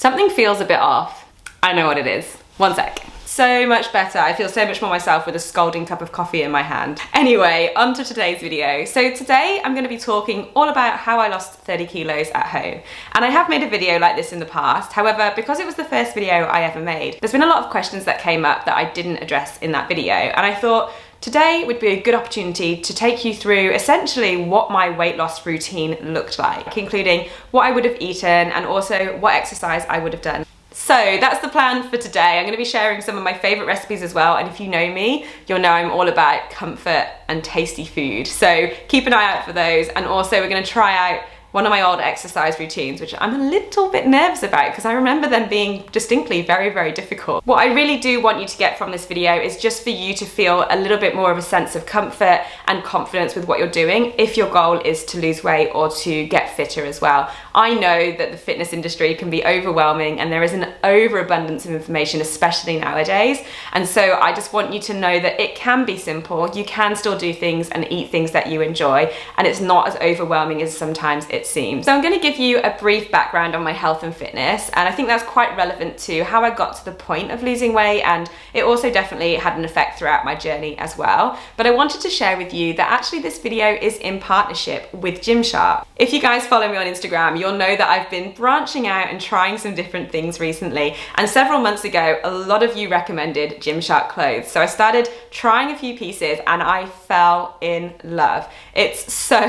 Something feels a bit off. I know what it is. One sec. So much better. I feel so much more myself with a scalding cup of coffee in my hand. Anyway, on to today's video. So today I'm going to be talking all about how I lost 30 kilos at home. And I have made a video like this in the past. However, because it was the first video I ever made, there's been a lot of questions that came up that I didn't address in that video. And I thought today would be a good opportunity to take you through essentially what my weight loss routine looked like, including what I would have eaten and also what exercise I would have done. So that's the plan for today. I'm going to be sharing some of my favourite recipes as well, and if you know me, you'll know I'm all about comfort and tasty food. So keep an eye out for those, and also we're going to try out one of my old exercise routines, which I'm a little bit nervous about because I remember them being distinctly very, very difficult. What I really do want you to get from this video is just for you to feel a little bit more of a sense of comfort and confidence with what you're doing if your goal is to lose weight or to get fitter as well. I know that the fitness industry can be overwhelming and there is an overabundance of information, especially nowadays. And so I just want you to know that it can be simple. You can still do things and eat things that you enjoy, and it's not as overwhelming as sometimes it seems. So I'm going to give you a brief background on my health and fitness, and I think that's quite relevant to how I got to the point of losing weight, and it also definitely had an effect throughout my journey as well. But I wanted to share with you that actually this video is in partnership with Gymshark. If you guys follow me on Instagram, you'll know that I've been branching out and trying some different things recently, and several months ago a lot of you recommended Gymshark clothes, so I started trying a few pieces and I fell in love. It's so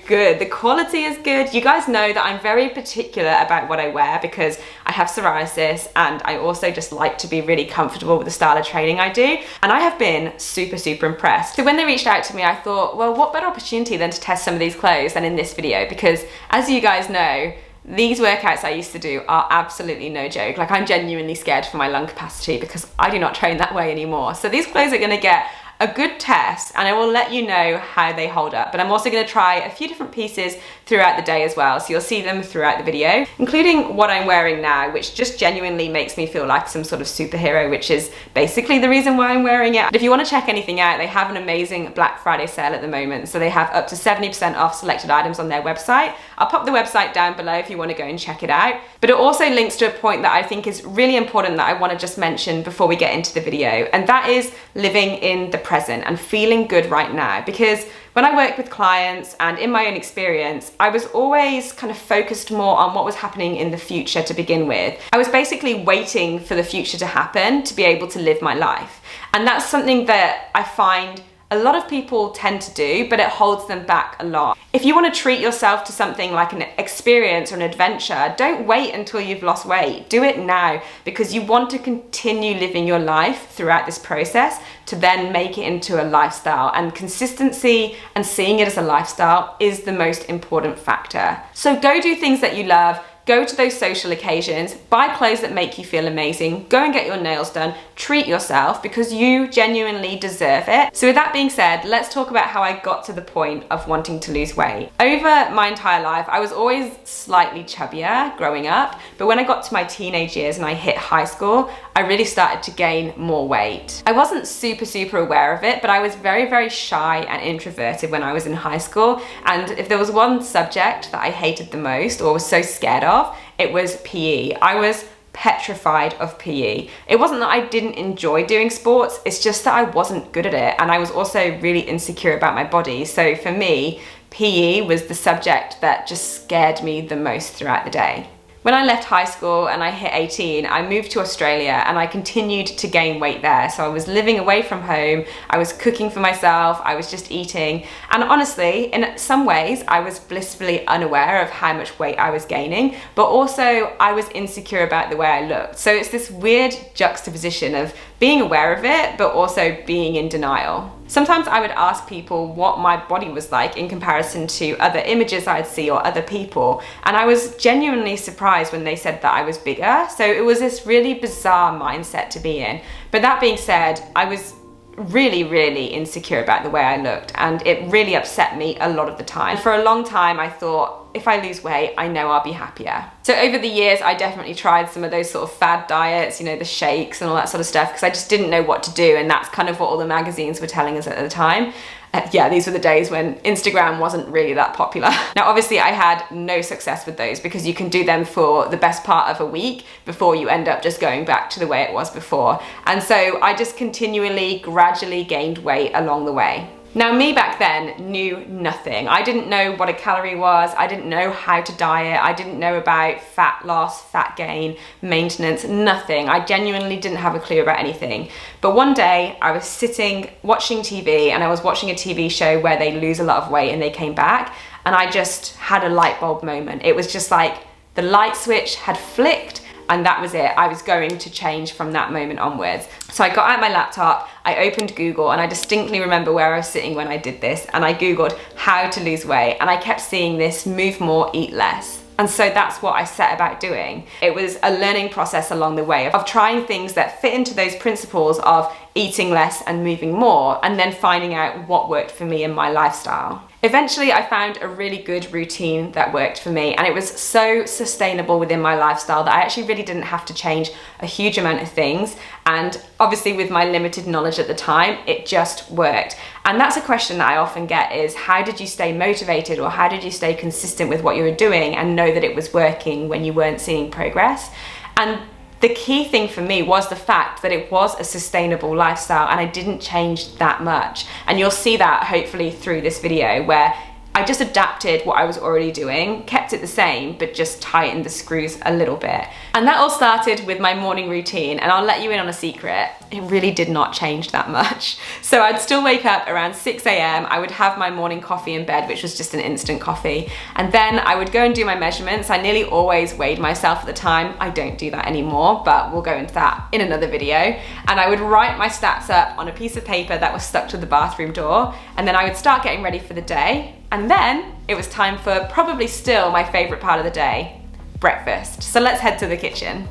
good. The quality is good. You guys know that I'm very particular about what I wear because I have psoriasis, and I also just like to be really comfortable with the style of training I do, and I have been super impressed. So when they reached out to me, I thought, well, what better opportunity than to test some of these clothes than in this video, because as you guys know, these workouts I used to do are absolutely no joke. Like, I'm genuinely scared for my lung capacity because I do not train that way anymore. So these clothes are going to get a good test, and I will let you know how they hold up. But I'm also going to try a few different pieces throughout the day as well, so you'll see them throughout the video, including what I'm wearing now, which just genuinely makes me feel like some sort of superhero, which is basically the reason why I'm wearing it. If you want to check anything out, they have an amazing Black Friday sale at the moment, so they have up to 70% off selected items on their website. I'll pop the website down below if you want to go and check it out. But it also links to a point that I think is really important that I want to just mention before we get into the video, and that is living in the present and feeling good right now. Because when I work with clients and in my own experience, I was always kind of focused more on what was happening in the future to begin with. I was basically waiting for the future to happen to be able to live my life. And that's something that I find a lot of people tend to do, but it holds them back a lot. If you want to treat yourself to something like an experience or an adventure, don't wait until you've lost weight. Do it now, because you want to continue living your life throughout this process to then make it into a lifestyle. And consistency and seeing it as a lifestyle is the most important factor. So go do things that you love. Go to those social occasions, buy clothes that make you feel amazing, go and get your nails done, treat yourself because you genuinely deserve it. So with that being said, let's talk about how I got to the point of wanting to lose weight. Over my entire life, I was always slightly chubbier growing up, but when I got to my teenage years and I hit high school, I really started to gain more weight. I wasn't super aware of it, but I was very shy and introverted when I was in high school, and if there was one subject that I hated the most or was so scared of, it was PE. I was petrified of PE. It wasn't that I didn't enjoy doing sports, it's just that I wasn't good at it, and I was also really insecure about my body. So for me, PE was the subject that just scared me the most throughout the day. When I left high school and I hit 18, I moved to Australia and I continued to gain weight there. So I was living away from home, I was cooking for myself, I was just eating. And honestly, in some ways, I was blissfully unaware of how much weight I was gaining, but also I was insecure about the way I looked. So it's this weird juxtaposition of being aware of it, but also being in denial. Sometimes I would ask people what my body was like in comparison to other images I'd see or other people, and I was genuinely surprised when they said that I was bigger. So it was this really bizarre mindset to be in. But that being said, I was really insecure about the way I looked, and it really upset me a lot of the time. For a long time I thought, if I lose weight, I know I'll be happier. So over the years, I definitely tried some of those sort of fad diets, you know, the shakes and all that sort of stuff, because I just didn't know what to do, and that's kind of what all the magazines were telling us at the time. Yeah, these were the days when Instagram wasn't really that popular. Now, obviously I had no success with those because you can do them for the best part of a week before you end up just going back to the way it was before. And so I just continually, gradually gained weight along the way. Now, me back then knew nothing. I didn't know what a calorie was. I didn't know how to diet. I didn't know about fat loss, fat gain, maintenance, nothing. I genuinely didn't have a clue about anything. But one day I was sitting watching TV, and I was watching a TV show where they lose a lot of weight and they came back, and I just had a light bulb moment. It was just like the light switch had flicked, and that was it. I was going to change from that moment onwards. So I got out my laptop, I opened Google, and I distinctly remember where I was sitting when I did this, and I Googled how to lose weight, and I kept seeing this: move more, eat less. And so that's what I set about doing. It was a learning process along the way of trying things that fit into those principles of eating less and moving more, and then finding out what worked for me in my lifestyle. Eventually, I found a really good routine that worked for me, and it was so sustainable within my lifestyle that I actually really didn't have to change a huge amount of things. And obviously with my limited knowledge at the time, it just worked. And that's a question that I often get is, how did you stay motivated, or how did you stay consistent with what you were doing and know that it was working when you weren't seeing progress? And the key thing for me was the fact that it was a sustainable lifestyle and I didn't change that much. And you'll see that hopefully through this video, where I just adapted what I was already doing, kept it the same, but just tightened the screws a little bit. And that all started with my morning routine, and I'll let you in on a secret. It really did not change that much. So I'd still wake up around 6 a.m. I would have my morning coffee in bed, which was just an instant coffee. And then I would go and do my measurements. I nearly always weighed myself at the time. I don't do that anymore, but we'll go into that in another video. And I would write my stats up on a piece of paper that was stuck to the bathroom door. And then I would start getting ready for the day. And then it was time for probably still my favorite part of the day, breakfast. So let's head to the kitchen.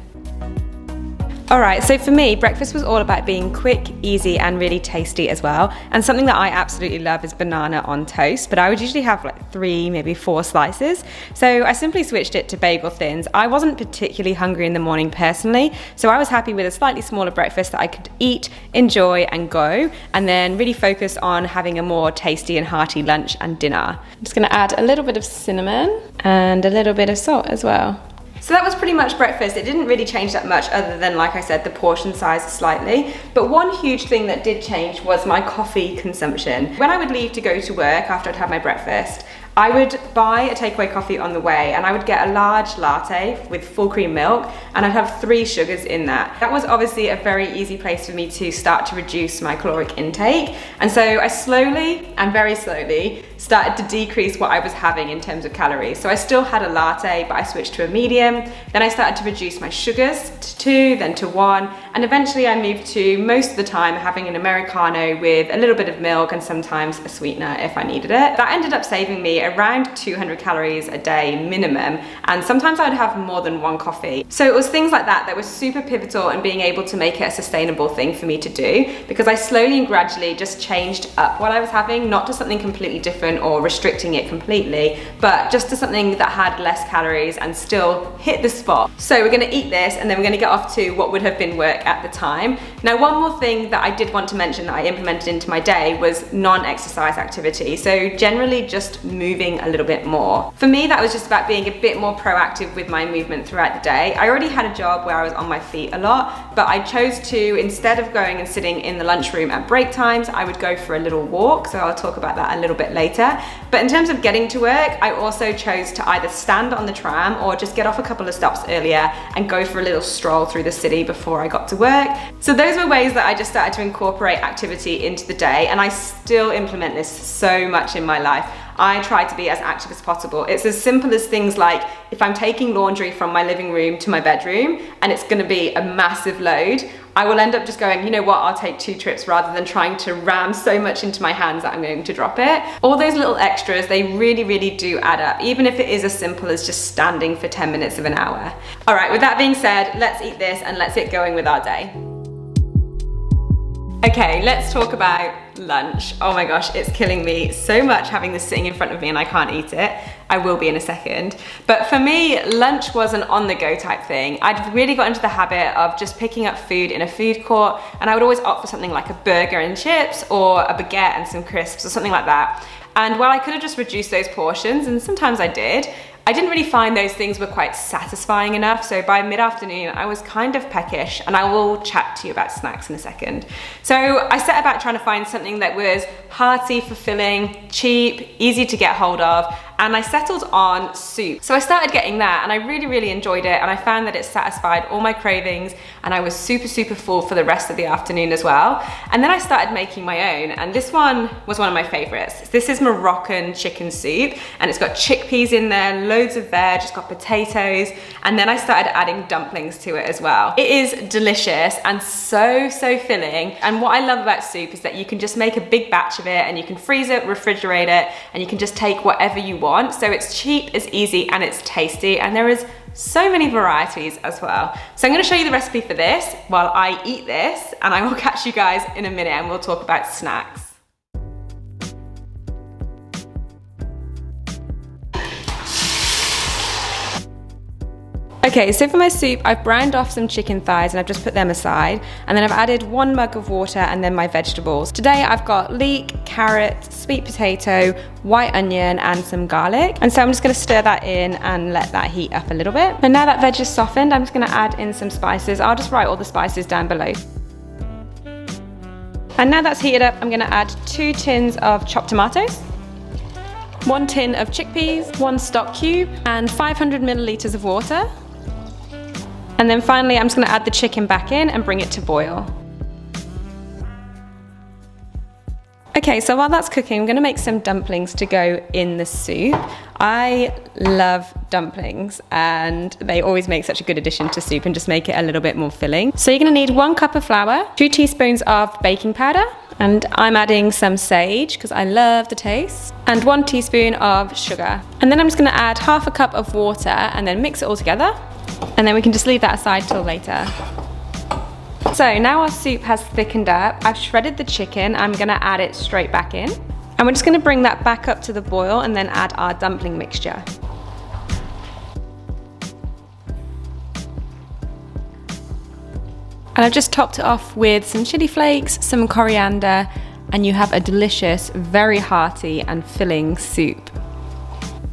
All right, so for me, breakfast was all about being quick, easy, and really tasty as well. And something that I absolutely love is banana on toast, but I would usually have like 3, maybe 4 slices. So I simply switched it to bagel thins. I wasn't particularly hungry in the morning personally, so I was happy with a slightly smaller breakfast that I could eat, enjoy, and go, and then really focus on having a more tasty and hearty lunch and dinner. I'm just gonna add a little bit of cinnamon and a little bit of salt as well. So that was pretty much breakfast. It didn't really change that much other than, like I said, the portion size slightly. But one huge thing that did change was my coffee consumption. When I would leave to go to work after I'd had my breakfast, I would buy a takeaway coffee on the way, and I would get a large latte with full cream milk, and I'd have 3 sugars in that. That was obviously a very easy place for me to start to reduce my caloric intake. And so I slowly and very slowly started to decrease what I was having in terms of calories. So I still had a latte, but I switched to a medium. Then I started to reduce my sugars to 2, then to 1, and eventually I moved to, most of the time, having an Americano with a little bit of milk and sometimes a sweetener if I needed it. That ended up saving me around 200 calories a day minimum, and sometimes I'd have more than 1 coffee. So it was things like that that were super pivotal in being able to make it a sustainable thing for me to do, because I slowly and gradually just changed up what I was having, not to something completely different or restricting it completely, but just to something that had less calories and still hit the spot. So we're gonna eat this, and then we're gonna get off to what would have been work at the time. Now, one more thing that I did want to mention that I implemented into my day was non-exercise activity. So generally just moving a little bit more. For me, that was just about being a bit more proactive with my movement throughout the day. I already had a job where I was on my feet a lot, but I chose to, instead of going and sitting in the lunchroom at break times, I would go for a little walk. So I'll talk about that a little bit later. But in terms of getting to work, I also chose to either stand on the tram or just get off a couple of stops earlier and go for a little stroll through the city before I got to work. So those were ways that I just started to incorporate activity into the day, and I still implement this so much in my life. I try to be as active as possible. It's as simple as things like, if I'm taking laundry from my living room to my bedroom and it's gonna be a massive load, I will end up just going, you know what, I'll take 2 trips rather than trying to ram so much into my hands that I'm going to drop it. All those little extras, they really, really do add up, even if it is as simple as just standing for 10 minutes of an hour. All right, with that being said, let's eat this and let's get going with our day. Okay, let's talk about lunch. Oh my gosh, it's killing me so much having this sitting in front of me and I can't eat it. I will be in a second. But for me, lunch was an on-the-go type thing. I'd really got into the habit of just picking up food in a food court, and I would always opt for something like a burger and chips or a baguette and some crisps or something like that. And while I could have just reduced those portions, and sometimes I did, I didn't really find those things were quite satisfying enough. So by mid-afternoon, I was kind of peckish, and I will chat to you about snacks in a second. So I set about trying to find something that was hearty, fulfilling, cheap, easy to get hold of, and I settled on soup. So I started getting that, and I really, really enjoyed it, and I found that it satisfied all my cravings, and I was super, super full for the rest of the afternoon as well. And then I started making my own, and this one was one of my favorites. This is Moroccan chicken soup, and it's got chickpeas in there, loads of veg, it's got potatoes, and then I started adding dumplings to it as well. It is delicious and so, so filling. And what I love about soup is that you can just make a big batch of it, and you can freeze it, refrigerate it, and you can just take whatever you want. So it's cheap, it's easy, and it's tasty, and there is so many varieties as well. So I'm going to show you the recipe for this while I eat this, and I will catch you guys in a minute and we'll talk about snacks. Okay, so for my soup, I've browned off some chicken thighs and I've just put them aside. And then I've added 1 mug of water and then my vegetables. Today I've got leek, carrot, sweet potato, white onion and some garlic. And so I'm just gonna stir that in and let that heat up a little bit. And now that veg is softened, I'm just gonna add in some spices. I'll just write all the spices down below. And now that's heated up, I'm gonna add 2 tins of chopped tomatoes, 1 tin of chickpeas, 1 stock cube, and 500 milliliters of water. And then finally, I'm just gonna add the chicken back in and bring it to boil. Okay, so while that's cooking, I'm gonna make some dumplings to go in the soup. I love dumplings, and they always make such a good addition to soup and just make it a little bit more filling. So you're gonna need 1 cup of flour, 2 teaspoons of baking powder, and I'm adding some sage because I love the taste, and 1 teaspoon of sugar. And then I'm just gonna add half a cup of water and then mix it all together. And then we can just leave that aside till later. So now our soup has thickened up. I've shredded the chicken. I'm gonna add it straight back in. And we're just gonna bring that back up to the boil and then add our dumpling mixture. And I've just topped it off with some chili flakes, some coriander, and you have a delicious, very hearty and filling soup.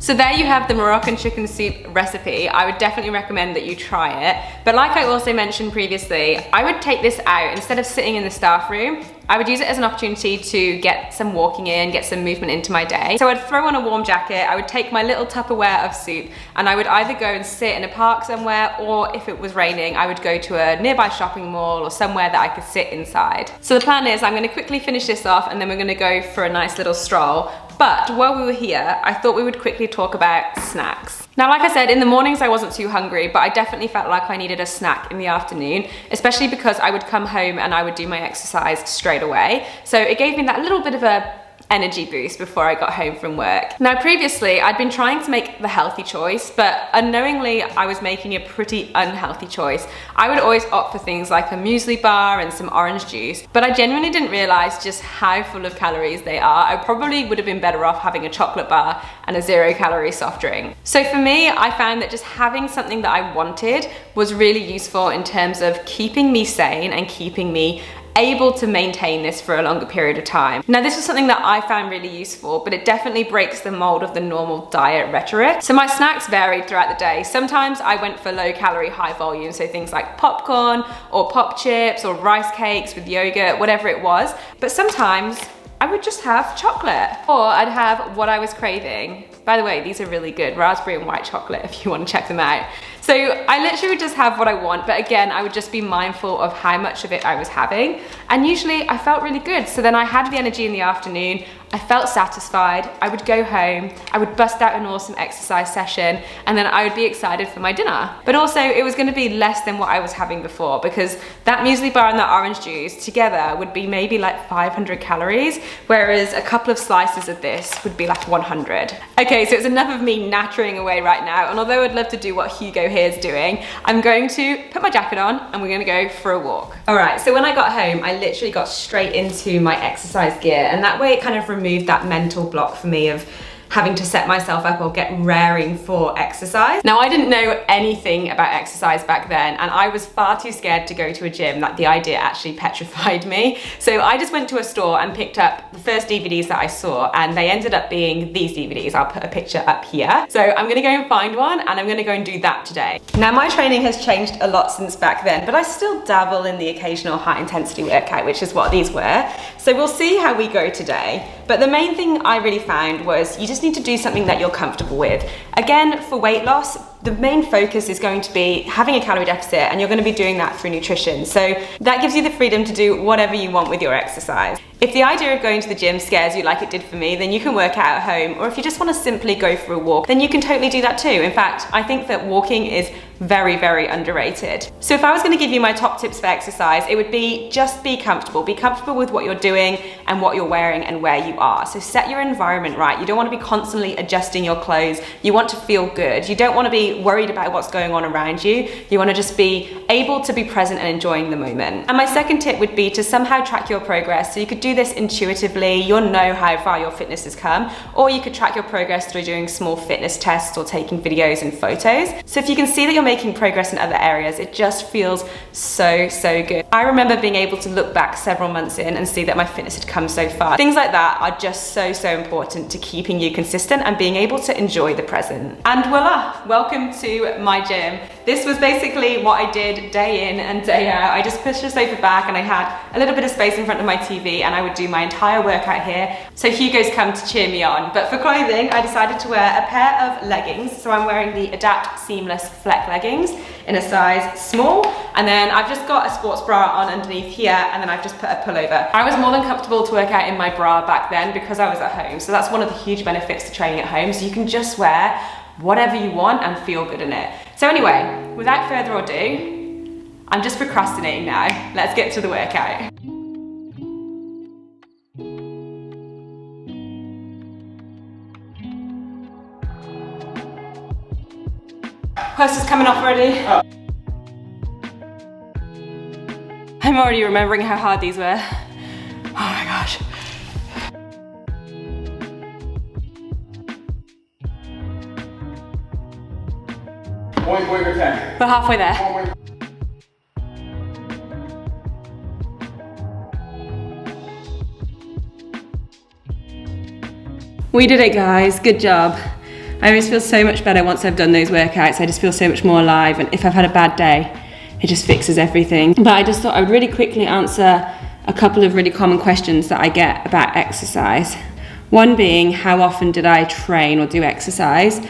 So there you have the Moroccan chicken soup recipe. I would definitely recommend that you try it. But like I also mentioned previously, I would take this out instead of sitting in the staff room. I would use it as an opportunity to get some walking in, get some movement into my day. So I'd throw on a warm jacket, I would take my little Tupperware of soup, and I would either go and sit in a park somewhere, or if it was raining, I would go to a nearby shopping mall or somewhere that I could sit inside. So the plan is I'm gonna quickly finish this off and then we're gonna go for a nice little stroll. But while we were here, I thought we would quickly talk about snacks. Now, like I said, in the mornings I wasn't too hungry, but I definitely felt like I needed a snack in the afternoon, especially because I would come home and I would do my exercise straight away. So it gave me that little bit of a energy boost before I got home from work. Now previously I'd been trying to make the healthy choice, but unknowingly I was making a pretty unhealthy choice. I would always opt for things like a muesli bar and some orange juice, but I genuinely didn't realize just how full of calories they are. I probably would have been better off having a chocolate bar and a 0-calorie soft drink. So for me, I found that just having something that I wanted was really useful in terms of keeping me sane and keeping me able to maintain this for a longer period of time. Now this was something that I found really useful, but it definitely breaks the mold of the normal diet rhetoric. So my snacks varied throughout the day. Sometimes I went for low calorie, high volume, so things like popcorn or pop chips or rice cakes with yogurt, whatever it was. But sometimes I would just have chocolate, or I'd have what I was craving. By the way, these are really good, raspberry and white chocolate if you want to check them out. So I literally would just have what I want, but again, I would just be mindful of how much of it I was having. And usually I felt really good. So then I had the energy in the afternoon, I felt satisfied, I would go home, I would bust out an awesome exercise session, and then I would be excited for my dinner. But also it was gonna be less than what I was having before, because that muesli bar and that orange juice together would be maybe like 500 calories, whereas a couple of slices of this would be like 100. Okay, so it's enough of me nattering away right now, and although I'd love to do what Hugo here is doing, I'm going to put my jacket on and we're gonna go for a walk. All right, so when I got home, I literally got straight into my exercise gear, and that way it kind of removed that mental block for me of having to set myself up or get raring for exercise. Now, I didn't know anything about exercise back then, and I was far too scared to go to a gym. That the idea actually petrified me. So I just went to a store and picked up the first DVDs that I saw, and they ended up being these DVDs. I'll put a picture up here. So I'm gonna go and find one, and I'm gonna go and do that today. Now, my training has changed a lot since back then, but I still dabble in the occasional high intensity workout, which is what these were. So we'll see how we go today. But the main thing I really found was you just need to do something that you're comfortable with. Again, for weight loss, the main focus is going to be having a calorie deficit, and you're going to be doing that through nutrition. So that gives you the freedom to do whatever you want with your exercise. If the idea of going to the gym scares you like it did for me, then you can work out at home, or if you just want to simply go for a walk, then you can totally do that too. In fact, I think that walking is very, very underrated. So if I was going to give you my top tips for exercise, it would be just be comfortable. Be comfortable with what you're doing and what you're wearing and where you are. So set your environment right. You don't want to be constantly adjusting your clothes. You want to feel good. You don't want to be worried about what's going on around you. You want to just be able to be present and enjoying the moment. And my second tip would be to somehow track your progress. So you could do this intuitively. You'll know how far your fitness has come, or you could track your progress through doing small fitness tests or taking videos and photos. So if you can see that you're making progress in other areas, it just feels so good. I remember being able to look back several months in and see that my fitness had come so far. Things like that are just so important to keeping you consistent and being able to enjoy the present. And voila, welcome to my gym. This was basically what I did day in and day out. I just pushed the sofa back and I had a little bit of space in front of my TV, and I would do my entire workout here. So Hugo's come to cheer me on. But for clothing, I decided to wear a pair of leggings. So I'm wearing the Adapt Seamless Fleck leggings in a size small, and then I've just got a sports bra on underneath here, and then I've just put a pullover. I was more than comfortable to work out in my bra back then because I was at home. So that's one of the huge benefits to training at home. So you can just wear whatever you want and feel good in it. So anyway, without further ado, I'm just procrastinating now. Let's get to the workout. Post is coming off already. I'm already remembering how hard these were. Oh my gosh. We're halfway there. We did it, guys. Good job. I always feel so much better once I've done those workouts. I just feel so much more alive, and if I've had a bad day, it just fixes everything. But I just thought I would really quickly answer a couple of really common questions that I get about exercise. One being, how often did I train or do exercise?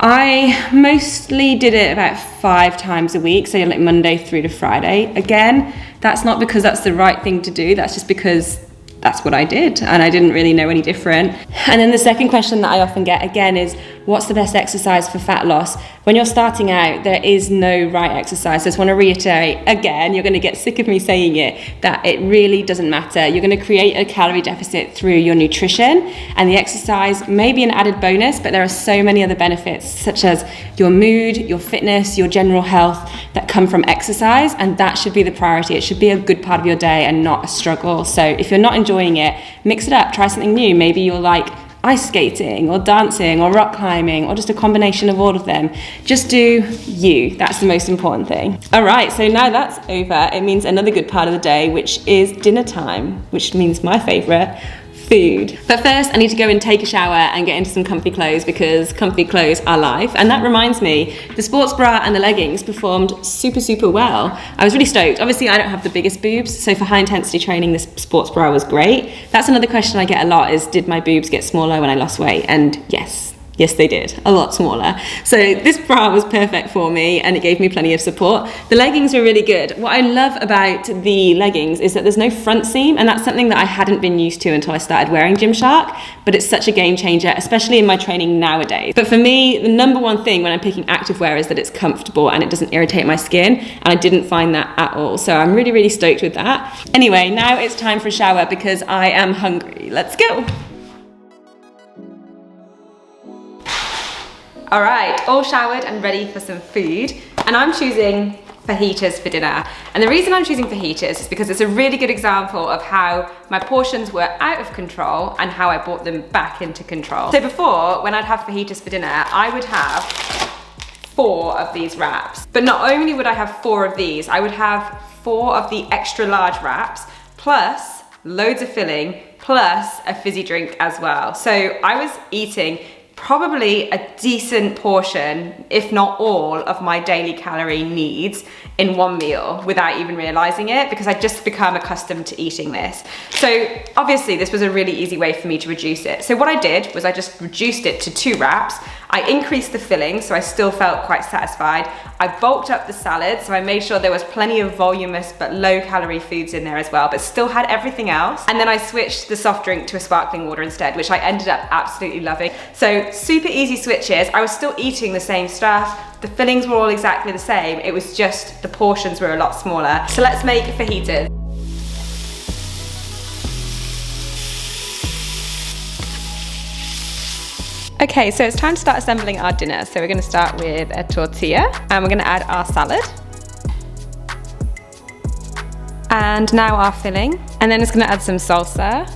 I mostly did it about 5 times a week, so like Monday through to Friday. Again, that's not because that's the right thing to do, that's just because that's what I did and I didn't really know any different. And then the second question that I often get again is, what's the best exercise for fat loss? When you're starting out, there is no right exercise. I just want to reiterate again, you're going to get sick of me saying it, that it really doesn't matter. You're going to create a calorie deficit through your nutrition, and the exercise may be an added bonus, but there are so many other benefits such as your mood, your fitness, your general health that come from exercise, and that should be the priority. It should be a good part of your day and not a struggle. So if you're not enjoying it, mix it up, try something new. Maybe you'll like ice skating or dancing or rock climbing or just a combination of all of them. Just do you. That's the most important thing. All right, so now that's over, it means another good part of the day, which is dinner time, which means my favorite, food. But first I need to go and take a shower and get into some comfy clothes because comfy clothes are life. And that reminds me, the sports bra and the leggings performed super well. I was really stoked. Obviously I don't have the biggest boobs, so for high intensity training this sports bra was great. That's another question I get a lot is, did my boobs get smaller when I lost weight? And yes they did, a lot smaller. So this bra was perfect for me and it gave me plenty of support. The leggings were really good. What I love about the leggings is that there's no front seam, and that's something that I hadn't been used to until I started wearing Gymshark, but it's such a game changer, especially in my training nowadays. But for me, the number one thing when I'm picking activewear is that it's comfortable and it doesn't irritate my skin, and I didn't find that at all. So I'm really stoked with that. Anyway, now it's time for a shower because I am hungry. Let's go. All right, all showered and ready for some food. And I'm choosing fajitas for dinner. And the reason I'm choosing fajitas is because it's a really good example of how my portions were out of control and how I brought them back into control. So before, when I'd have fajitas for dinner, I would have 4 of these wraps. But not only would I have 4 of these, I would have 4 of the extra large wraps, plus loads of filling, plus a fizzy drink as well. So I was eating probably a decent portion, if not all, of my daily calorie needs in one meal without even realizing it, because I'd just become accustomed to eating this. So obviously this was a really easy way for me to reduce it. So what I did was I just reduced it to 2 wraps. I increased the filling, so I still felt quite satisfied. I bulked up the salad, so I made sure there was plenty of voluminous but low calorie foods in there as well, but still had everything else. And then I switched the soft drink to a sparkling water instead, which I ended up absolutely loving. So super easy switches. I was still eating the same stuff. The fillings were all exactly the same. It was just the portions were a lot smaller. So let's make fajitas. Okay, so it's time to start assembling our dinner. So we're gonna start with a tortilla and we're gonna add our salad. And now our filling. And then it's gonna add some salsa.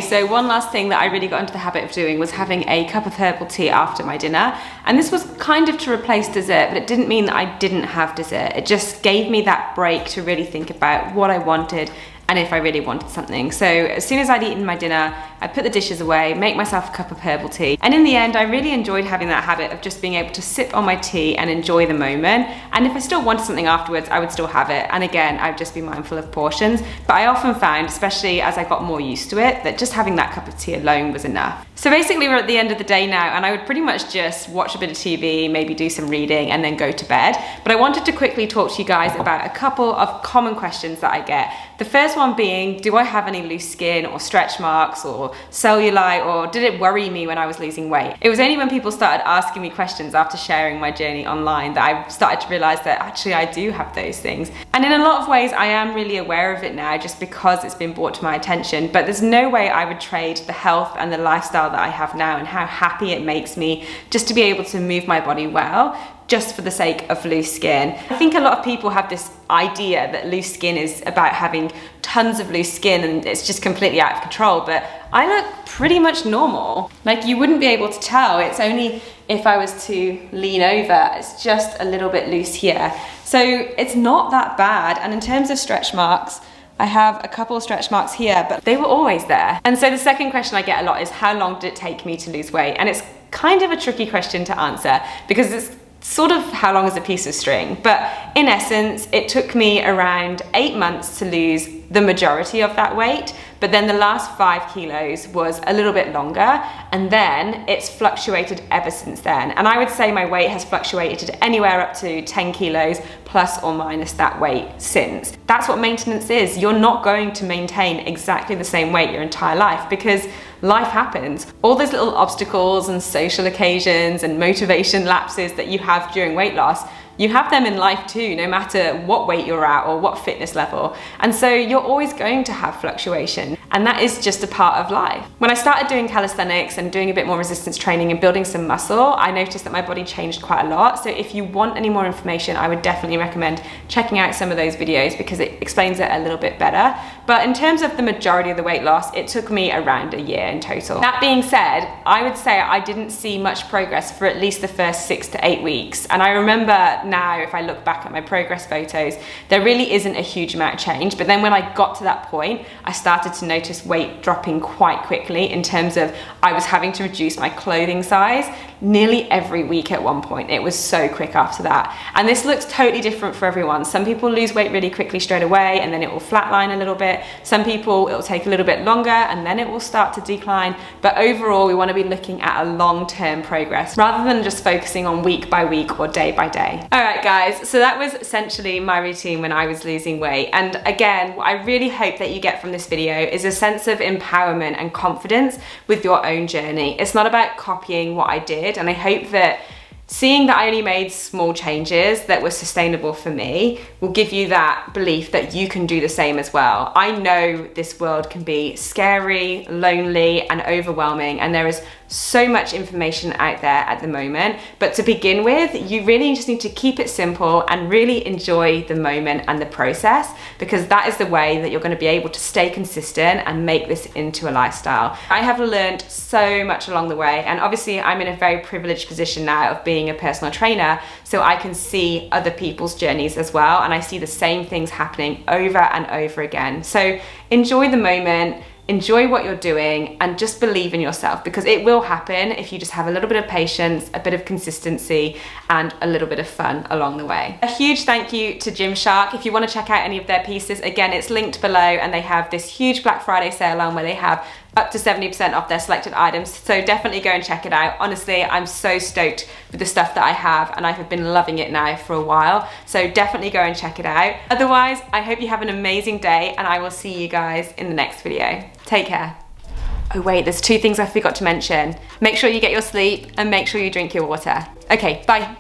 So one last thing that I really got into the habit of doing was having a cup of herbal tea after my dinner. And this was kind of to replace dessert, but it didn't mean that I didn't have dessert. It just gave me that break to really think about what I wanted and if I really wanted something. So as soon as I'd eaten my dinner, I'd put the dishes away, make myself a cup of herbal tea. And in the end, I really enjoyed having that habit of just being able to sip on my tea and enjoy the moment. And if I still wanted something afterwards, I would still have it. And again, I'd just be mindful of portions. But I often found, especially as I got more used to it, that just having that cup of tea alone was enough. So basically we're at the end of the day now, and I would pretty much just watch a bit of TV, maybe do some reading and then go to bed. But I wanted to quickly talk to you guys about a couple of common questions that I get. The first one being, do I have any loose skin or stretch marks or cellulite, or did it worry me when I was losing weight? It was only when people started asking me questions after sharing my journey online that I started to realize that actually I do have those things. And in a lot of ways I am really aware of it now just because it's been brought to my attention, but there's no way I would trade the health and the lifestyle that I have now and how happy it makes me just to be able to move my body well, just for the sake of loose skin. I think a lot of people have this idea that loose skin is about having tons of loose skin and it's just completely out of control, but I look pretty much normal. Like, you wouldn't be able to tell. It's only if I was to lean over, it's just a little bit loose here. So it's not that bad. And in terms of stretch marks, I have a couple of stretch marks here, but they were always there. And so the second question I get a lot is, how long did it take me to lose weight? And it's kind of a tricky question to answer because it's sort of how long is a piece of string, but in essence it took me around 8 months to lose the majority of that weight, but then the last 5 kilos was a little bit longer, and then it's fluctuated ever since then. And I would say my weight has fluctuated anywhere up to 10 kilos plus or minus that weight since. That's what maintenance is. You're not going to maintain exactly the same weight your entire life because life happens. All those little obstacles and social occasions and motivation lapses that you have during weight loss, you have them in life too, no matter what weight you're at or what fitness level. And so you're always going to have fluctuation, and that is just a part of life. When I started doing calisthenics and doing a bit more resistance training and building some muscle, I noticed that my body changed quite a lot. So if you want any more information, I would definitely recommend checking out some of those videos because it explains it a little bit better. But in terms of the majority of the weight loss, it took me around a year in total. That being said, I would say I didn't see much progress for at least the first 6 to 8 weeks. And I remember now, if I look back at my progress photos, there really isn't a huge amount of change. But then when I got to that point, I started to notice weight dropping quite quickly in terms of I was having to reduce my clothing size nearly every week at one point. It was so quick after that. And this looks totally different for everyone. Some people lose weight really quickly straight away and then it will flatline a little bit. Some people, it will take a little bit longer and then it will start to decline. But overall, we want to be looking at a long-term progress rather than just focusing on week by week or day by day. All right, guys, so that was essentially my routine when I was losing weight. And again, what I really hope that you get from this video is a sense of empowerment and confidence with your own journey. It's not about copying what I did, and I hope that Seeing that I only made small changes that were sustainable for me will give you that belief that you can do the same as well. I know this world can be scary, lonely, and overwhelming, and there is so much information out there at the moment. But to begin with, you really just need to keep it simple and really enjoy the moment and the process, because that is the way that you're going to be able to stay consistent and make this into a lifestyle. I have learned so much along the way, and obviously I'm in a very privileged position now of being a personal trainer, so I can see other people's journeys as well, and I see the same things happening over and over again. So enjoy the moment, enjoy what you're doing, and just believe in yourself, because it will happen if you just have a little bit of patience, a bit of consistency, and a little bit of fun along the way. A huge thank you to Gymshark. If you want to check out any of their pieces, again, it's linked below, and they have this huge Black Friday sale on where they have up to 70% off their selected items, so definitely go and check it out. Honestly, I'm so stoked with the stuff that I have, and I have been loving it now for a while, so definitely go and check it out. Otherwise, I hope you have an amazing day, and I will see you guys in the next video. Take care. Oh wait, there's 2 things I forgot to mention. Make sure you get your sleep, and make sure you drink your water. Okay, bye.